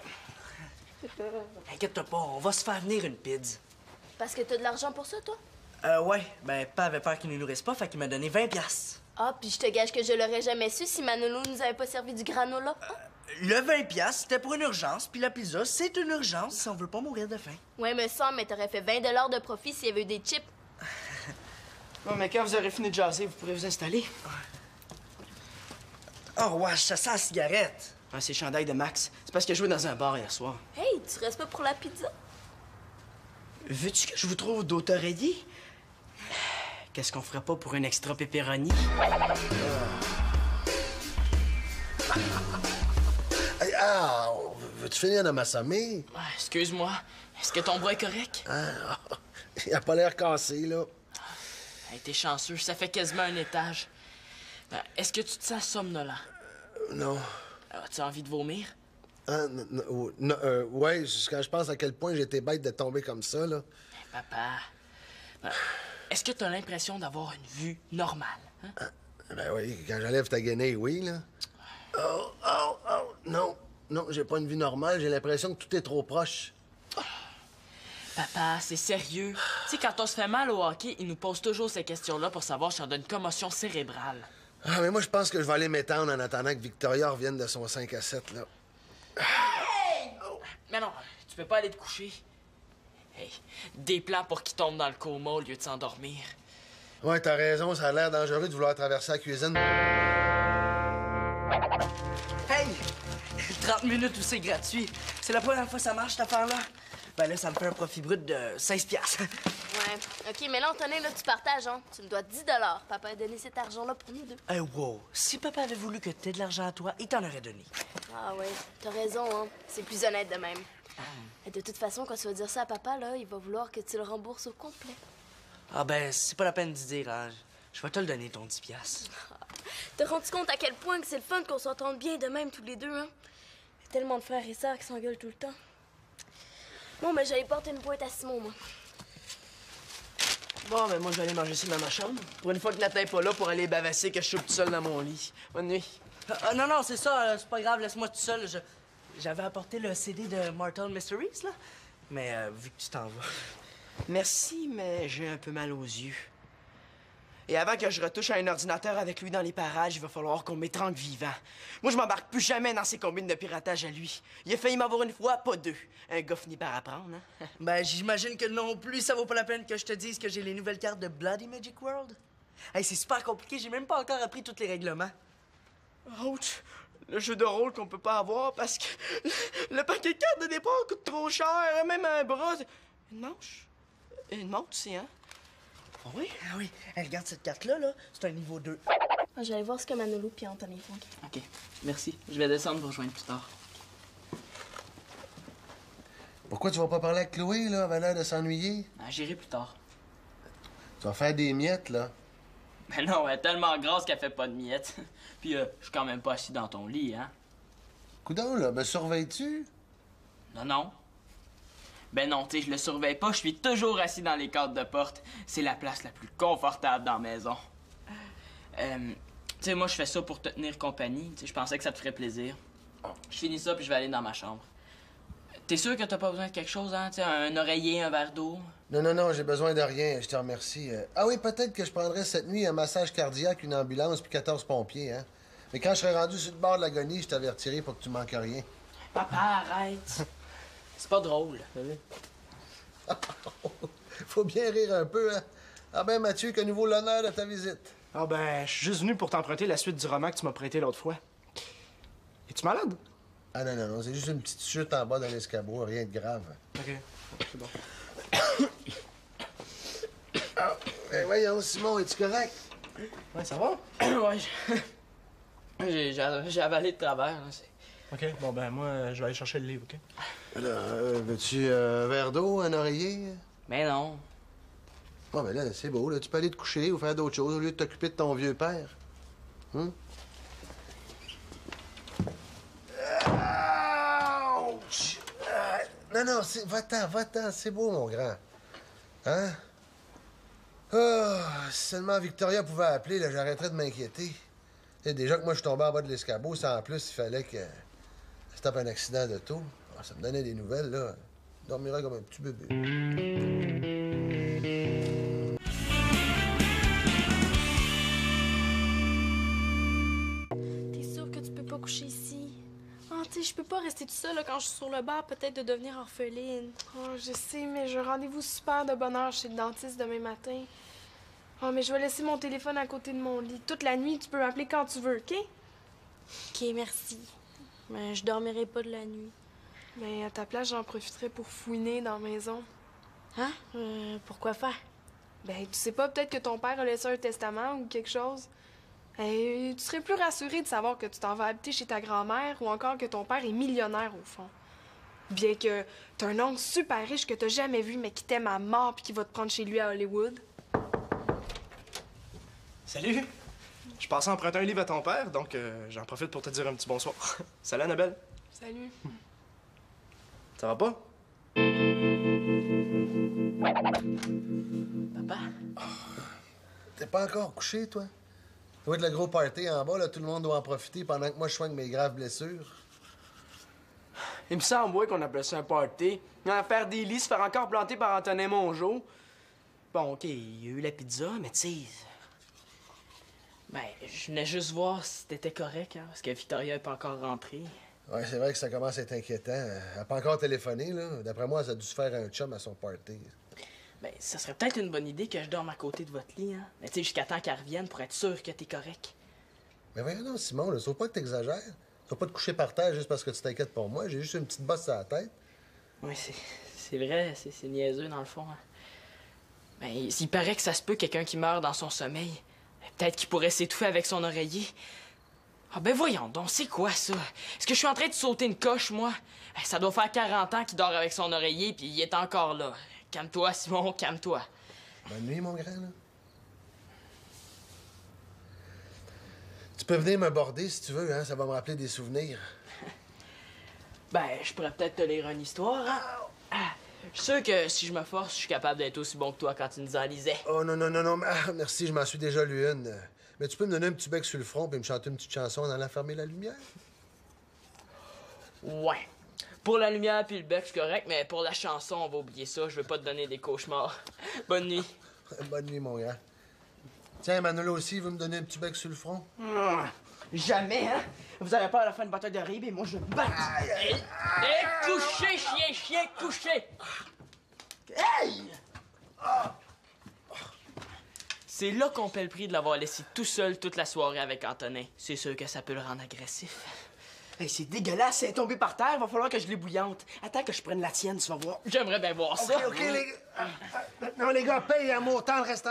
Inquiète-toi pas, on va se faire venir une pizza. Parce que t'as de l'argent pour ça, toi? Ouais, ben, Papa avait peur qu'il ne nous reste pas, fait qu'il m'a donné 20 $. Ah, puis je te gage que je l'aurais jamais su si Manolo nous avait pas servi du granola. Le 20 $, c'était pour une urgence, puis la pizza, c'est une urgence si on veut pas mourir de faim. Ouais, me semble, mais t'aurais fait 20 $ de profit s'il y avait eu des chips. Bon, mais quand vous aurez fini de jaser, vous pourrez vous installer. Oh, wesh, ça sent la cigarette. Ah, c'est le chandail de Max. C'est parce qu'il a joué dans un bar hier soir. Hey, tu restes pas pour la pizza? Veux-tu que je vous trouve d'autres ready? Qu'est-ce qu'on ferait pas pour un extra pepperoni? Hey, ah, veux-tu finir de m'assommer? Excuse-moi, est-ce que ton bras est correct? Ah, il a pas l'air cassé, là. Hey, t'es chanceux, ça fait quasiment un étage. Est-ce que tu te sens somnolent? Non. As-tu envie de vomir? Ah, ouais, quand je pense à quel point j'étais bête de tomber comme ça, là. Papa, est-ce que t'as l'impression d'avoir une vue normale? Hein? Ben oui, quand j'enlève ta guenille, oui, là. Oh, non, j'ai pas une vie normale, j'ai l'impression que tout est trop proche. Papa, c'est sérieux. Tu sais, quand on se fait mal au hockey, ils nous posent toujours ces questions-là pour savoir si on a une commotion cérébrale. Ah, mais moi, je pense que je vais aller m'étendre en attendant que Victoria revienne de son 5 à 7, là. Hey! Mais non, tu peux pas aller te coucher. Hey, des plans pour qu'il tombe dans le coma au lieu de s'endormir. Ouais, t'as raison, ça a l'air dangereux de vouloir traverser la cuisine. Hey! 30 minutes où c'est gratuit. C'est la première fois que ça marche, cette affaire-là. Ben là, ça me fait un profit brut de 16 $. Ouais. OK, mais là, Antonin, là, tu partages, hein? Tu me dois 10 $. Papa a donné cet argent-là pour nous deux. Hey, wow! Si Papa avait voulu que t'aies de l'argent à toi, il t'en aurait donné. Ah ouais, t'as raison, hein? C'est plus honnête de même. Et de toute façon, quand tu vas dire ça à papa, là, il va vouloir que tu le rembourses au complet. Ah ben, c'est pas la peine d'y dire, hein. Je vais te le donner, ton 10 $. T'as rendu compte à quel point que c'est le fun qu'on s'entende bien de même tous les deux, hein? Il y a tellement de frères et sœurs qui s'engueulent tout le temps. Bon, ben, j'allais porter une pointe à Simon, moi. Bon, ben moi, je vais aller manger ça dans ma chambre. Pour une fois que Nathan est pas là pour aller bavasser, que je suis tout seul dans mon lit. Bonne nuit. Non, c'est ça, c'est pas grave, laisse-moi tout seul. J'avais apporté le CD de Mortal Mysteries, là. Mais vu que tu t'en vas. Merci, mais j'ai un peu mal aux yeux. Et avant que je retouche à un ordinateur avec lui dans les parages, il va falloir qu'on m'étrangle vivant. Moi, je m'embarque plus jamais dans ces combines de piratage à lui. Il a failli m'avoir une fois, pas deux. Un gars finit par apprendre, hein? Ben, j'imagine que non plus, ça vaut pas la peine que je te dise que j'ai les nouvelles cartes de Bloody Magic World. Hey, c'est super compliqué, j'ai même pas encore appris tous les règlements. Ouch! Le jeu de rôle qu'on peut pas avoir parce que le paquet de cartes de départ coûte trop cher, même un bras. Une manche? Une montre, c'est, hein? Ah oui? Ah oui. Hey, regarde cette carte-là, là. C'est un niveau 2. Je vais aller voir ce que Manolo puis Antonin font. OK, merci. Je vais descendre pour rejoindre plus tard. Pourquoi tu vas pas parler avec Chloé, là? Elle avait l'air de s'ennuyer. Ah, j'irai plus tard. Tu vas faire des miettes, là. Mais non, elle est tellement grasse qu'elle fait pas de miettes. Puis, je suis quand même pas assis dans ton lit, hein? Coudon, là, me surveilles-tu? Non, non. Ben non, tu sais, je le surveille pas, je suis toujours assis dans les cadres de porte. C'est la place la plus confortable dans la maison. Tu sais, moi, je fais ça pour te tenir compagnie. Tu sais, je pensais que ça te ferait plaisir. Je finis ça, puis je vais aller dans ma chambre. T'es sûr que t'as pas besoin de quelque chose, hein? Tu sais, un oreiller, un verre d'eau? Non, non, non, j'ai besoin de rien, je te remercie. Ah oui, peut-être que je prendrais cette nuit un massage cardiaque, une ambulance, puis 14 pompiers, hein? Mais quand je serai rendu sur le bord de l'agonie, je t'avertirai pour que tu manques rien. Papa, arrête! C'est pas drôle. Faut bien rire un peu, hein? Ah ben, Mathieu, que nouveau l'honneur de ta visite. Ah ben, je suis juste venu pour t'emprunter la suite du roman que tu m'as prêté l'autre fois. Es-tu malade? Ah non, non, non, c'est juste une petite chute en bas d'un escabeau, rien de grave. OK, c'est bon. Ah, ben voyons, Simon, es-tu correct? Ouais, ça va? Ouais, j'ai avalé de travers, là. OK, bon ben, moi, je vais aller chercher le livre, OK? Alors, veux-tu un verre d'eau, un oreiller? Mais non. Bon, ben là, c'est beau, là. Tu peux aller te coucher ou faire d'autres choses au lieu de t'occuper de ton vieux père. Hum? Ouch! Non, non, va-t'en, c'est beau, mon grand. Hein? Ah, si seulement Victoria pouvait appeler, là, j'arrêterais de m'inquiéter. Et déjà que moi, je tombais en bas de l'escabeau, ça en plus, il fallait que je tape un accident d'auto. Ah, ça me donnait des nouvelles, là. Je dormirais comme un petit bébé. T'es sûr que tu peux pas coucher ici? Ah, tu sais, je peux pas rester toute seule là, quand je suis sur le bar, peut-être de devenir orpheline. Oh, je sais, mais j'ai un rendez-vous super de bonne heure chez le dentiste demain matin. Oh, mais je vais laisser mon téléphone à côté de mon lit. Toute la nuit, tu peux m'appeler quand tu veux, OK? OK, merci. Mais je dormirai pas de la nuit. Mais à ta place, j'en profiterai pour fouiner dans la maison. Hein? Pourquoi faire? Ben, tu sais pas, peut-être que ton père a laissé un testament ou quelque chose. Tu serais plus rassuré de savoir que tu t'en vas habiter chez ta grand-mère ou encore que ton père est millionnaire au fond. Bien que t'as un oncle super riche que t'as jamais vu mais qui t'aime à mort puis qui va te prendre chez lui à Hollywood. Salut! Je passais emprunter un livre à ton père, donc j'en profite pour te dire un petit bonsoir. Salut, Annabelle. Salut. Ça va pas? Papa? T'es pas encore couché, toi? Ça va être le gros party en bas, là. Tout le monde doit en profiter pendant que moi, je soigne mes graves blessures. Il me semble, ouais, qu'on appelle ça un party. Faire des lits, se faire encore planter par Antonin Mongeau. Bon, OK, il y a eu la pizza, mais tu sais... Ben, je venais juste voir si t'étais correct, hein, parce que Victoria est pas encore rentrée. Ouais, c'est vrai que ça commence à être inquiétant. Elle n'a pas encore téléphoné, là. D'après moi, ça a dû se faire un chum à son party. Ben, ça serait peut-être une bonne idée que je dorme à côté de votre lit, hein. Mais tu sais, jusqu'à temps qu'elle revienne pour être sûr que t'es correct. Mais voyons donc, Simon, là, sauf pas que t'exagères. Tu vas pas te coucher par terre juste parce que tu t'inquiètes pour moi. J'ai juste une petite bosse sur la tête. Oui, c'est vrai, c'est niaiseux dans le fond, hein. Ben, s'il paraît que ça se peut quelqu'un qui meurt dans son sommeil, peut-être qu'il pourrait s'étouffer avec son oreiller. Ah ben voyons donc, c'est quoi ça? Est-ce que je suis en train de sauter une coche, moi? Ça doit faire 40 ans qu'il dort avec son oreiller, puis il est encore là. Calme-toi, Simon, calme-toi. Bonne nuit, mon grand, là. Tu peux venir me border si tu veux, hein? Ça va me rappeler des souvenirs. Ben, je pourrais peut-être te lire une histoire, hein? Je suis sûr que si je me force, je suis capable d'être aussi bon que toi quand tu nous en lisais. Oh non, non, non, non. Merci, je m'en suis déjà lu une. Mais tu peux me donner un petit bec sur le front puis me chanter une petite chanson en allant fermer la lumière? Ouais. Pour la lumière puis le bec, c'est correct, mais pour la chanson, on va oublier ça. Je veux pas te donner des cauchemars. Bonne nuit. Bonne nuit, mon grand. Tiens, Manolo aussi, il veut me donner un petit bec sur le front? Jamais, hein? Vous avez peur à la fin de bataille de rib et moi, je bats! Et couchez, chien, couchez! Hey! C'est là qu'on paie le prix de l'avoir laissé tout seul toute la soirée avec Antonin. C'est sûr que ça peut le rendre agressif. Hey, c'est dégueulasse, elle est tombée par terre, va falloir que je l'ébouillante. Attends que je prenne la tienne, tu vas voir. J'aimerais bien voir ça. OK, les gars. Non, les gars, paye à mon tendresse.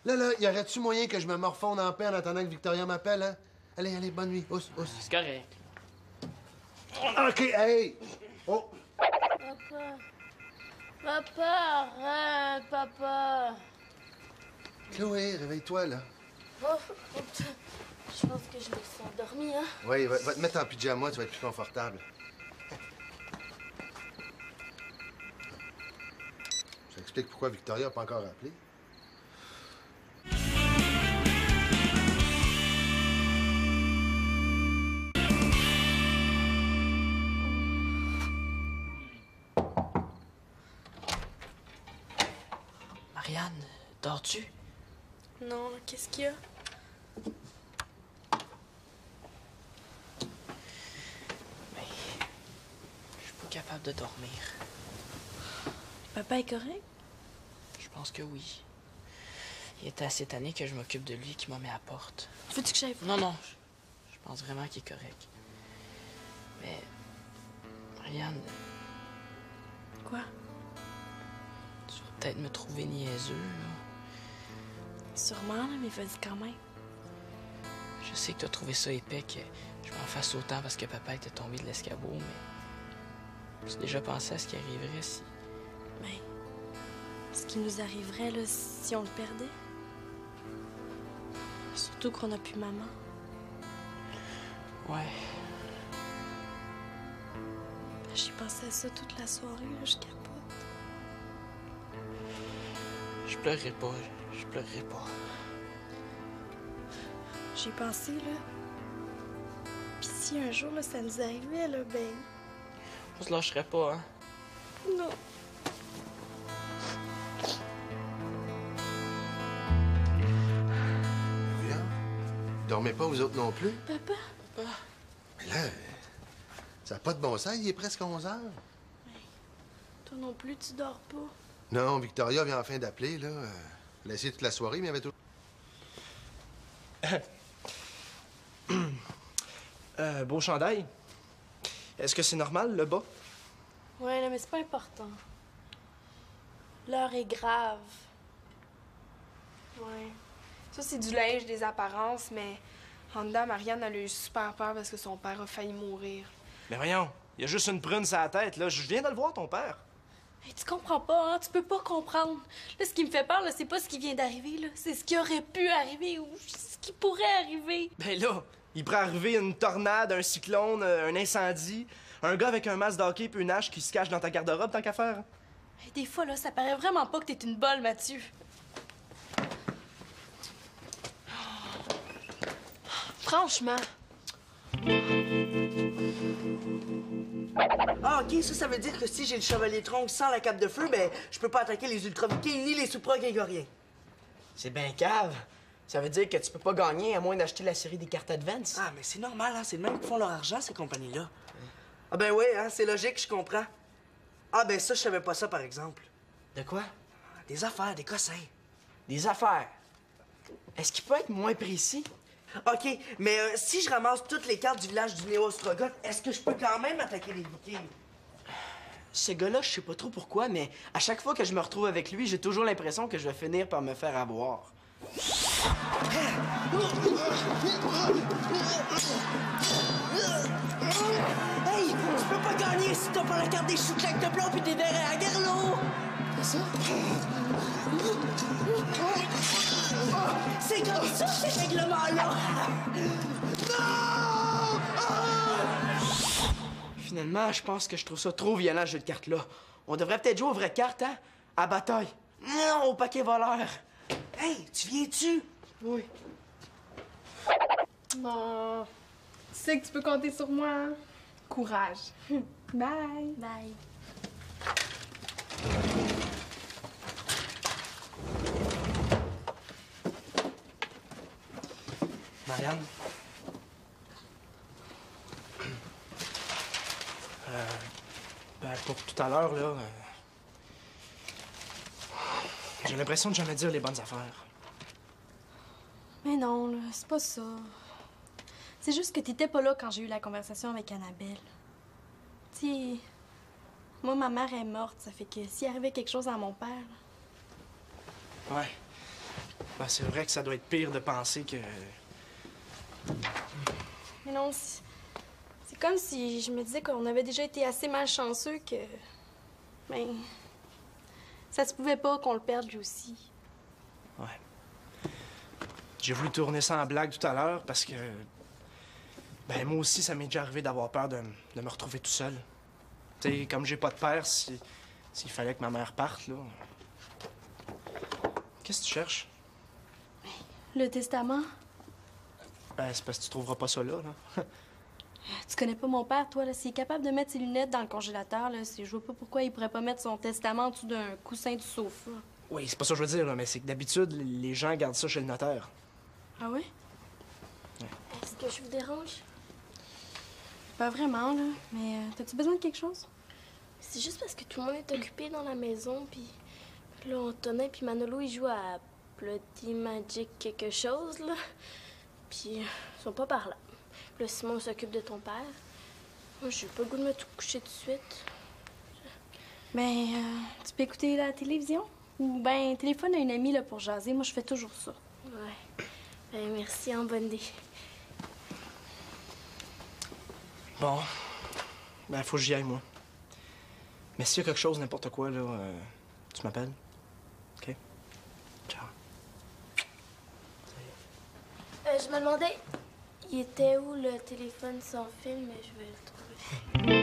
Là, y aurait-tu moyen que je me morfonde en paix en attendant que Victoria m'appelle, hein? Allez, bonne nuit. Ousse. C'est correct. OK, hey! Oh! Papa. Papa, arrête, papa. Chloé, réveille-toi, là. Oh, je pense que je me suis endormie, hein. Oui, va te mettre en pyjama, tu vas être plus confortable. Ça explique pourquoi Victoria n'a pas encore appelé. Marianne, dors-tu? Non, qu'est-ce qu'il y a? Ben, je suis pas capable de dormir. Papa est correct? Je pense que oui. Il était assez tanné que je m'occupe de lui qui m'a mis à la porte. Veux-tu que j'aille? Non, non, je pense vraiment qu'il est correct. Mais, Marianne, Quoi? tu vas peut-être me trouver niaiseux, là. Sûrement, là, mais vas-y quand même. Je sais que t'as trouvé ça épais que je m'en fasse autant parce que papa était tombé de l'escabeau, mais j'ai déjà pensé à ce qui arriverait si... Mais ce qui nous arriverait, là, si on le perdait? Surtout qu'on n'a plus maman. Ouais, J'ai pensé à ça toute la soirée, là, je capote. je pleurerai pas, je pleurerai pas. J'ai pensé, là. Pis si un jour, là, ça nous arrivait, là, ben... On se lâcherait pas, hein? Non. Voyons. Dormez pas, vous autres non plus? Papa? Mais là, ça n'a pas de bon sens, il est presque 11 heures. Toi non plus, tu dors pas. Non, Victoria vient enfin d'appeler, là. Elle a essayé toute la soirée, mais il y avait tout... Beau chandail. Est-ce que c'est normal, le bas? Ouais, là, mais c'est pas important. L'heure est grave. Ouais. Ça, c'est du linge, des apparences, mais en dedans, Marianne, elle a eu super peur parce que son père a failli mourir. Mais voyons, il y a juste une prune sur la tête, là. Je viens de le voir, ton père. Hey, tu comprends pas, hein? Tu peux pas comprendre. Là, ce qui me fait peur, là, c'est pas ce qui vient d'arriver, là. C'est ce qui aurait pu arriver ou ce qui pourrait arriver. Ben là, il pourrait arriver une tornade, un cyclone, un incendie, un gars avec un masque d'hockey puis une hache qui se cache dans ta garde-robe tant qu'à faire. Hey, des fois, là, ça paraît vraiment pas que t'es une bolle, Mathieu. Franchement. Ah, OK, ça veut dire que si j'ai le chevalier tronc sans la cape de feu, ben, je peux pas attaquer les ultra-vikings ni les supra-grégoriens. C'est ben cave. Ça veut dire que tu peux pas gagner à moins d'acheter la série des cartes Advance. Ah, mais c'est normal, hein? C'est le même qui font leur argent, ces compagnies-là. Ah, ben oui, hein? C'est logique, je comprends. Ah, ben ça, je savais pas ça, par exemple. De quoi? Des affaires, des cossins. Des affaires. Est-ce qu'il peut être moins précis? OK, mais si je ramasse toutes les cartes du village du Néo-Ostrogoth, est-ce que je peux quand même attaquer les Vikings? Ce gars-là, je sais pas trop pourquoi, mais à chaque fois que je me retrouve avec lui, j'ai toujours l'impression que je vais finir par me faire avoir. Hey, tu peux pas gagner si t'as pas la carte des chouclacs de plomb puis des verres à guerlot! C'est ça? C'est comme ça, ces règlements-là! Non! Finalement, je pense que je trouve ça trop violent, ce jeu de cartes-là. On devrait peut-être jouer aux vraies cartes, hein? À bataille. Non, au paquet voleur. Hey, tu viens-tu? Oui. Oh. Tu sais que tu peux compter sur moi, hein? Courage. Bye. Bye. Marianne? Ben, pour tout à l'heure, là... J'ai l'impression de jamais dire les bonnes affaires. Mais non, là, c'est pas ça. C'est juste que t'étais pas là quand j'ai eu la conversation avec Annabelle. Tu sais, moi, ma mère est morte, ça fait que s'il arrivait quelque chose à mon père... Ouais. Ben, c'est vrai que ça doit être pire de penser que... Mais non, c'est comme si je me disais qu'on avait déjà été assez malchanceux que Mais ça se pouvait pas qu'on le perde lui aussi. Ouais. J'ai voulu tourner ça en blague tout à l'heure parce que... Ben, moi aussi, ça m'est déjà arrivé d'avoir peur de me retrouver tout seul. Tu sais, comme j'ai pas de père, s'il fallait que ma mère parte, là... Qu'est-ce que tu cherches? Le testament? Ben, c'est parce que tu trouveras pas ça là, là. Tu connais pas mon père, toi, là. S'il est capable de mettre ses lunettes dans le congélateur, là, je vois pas pourquoi il pourrait pas mettre son testament en dessous d'un coussin du sofa. Oui, c'est pas ça que je veux dire, là, mais c'est que d'habitude, les gens gardent ça chez le notaire. Ah oui? Est-ce que je vous dérange? Pas vraiment, là. Mais t'as-tu besoin de quelque chose? C'est juste parce que tout le monde est occupé dans la maison, puis là, Antonin puis Manolo, ils jouent à Bloody Magic quelque chose, là. Puis ils sont pas par là. Puis là, Simon s'occupe de ton père. Moi, j'ai pas le goût de me tout coucher tout de suite. Ben, tu peux écouter la télévision? Ou ben, téléphone à une amie, là, pour jaser. Moi, je fais toujours ça. Ouais. Ben, merci, en bonne idée. Bon. Ben, faut que j'y aille, moi. Mais s'il y a quelque chose, n'importe quoi, là, tu m'appelles. OK? Ciao. Je me demandais, il était où le téléphone sans fil, mais je vais le trouver.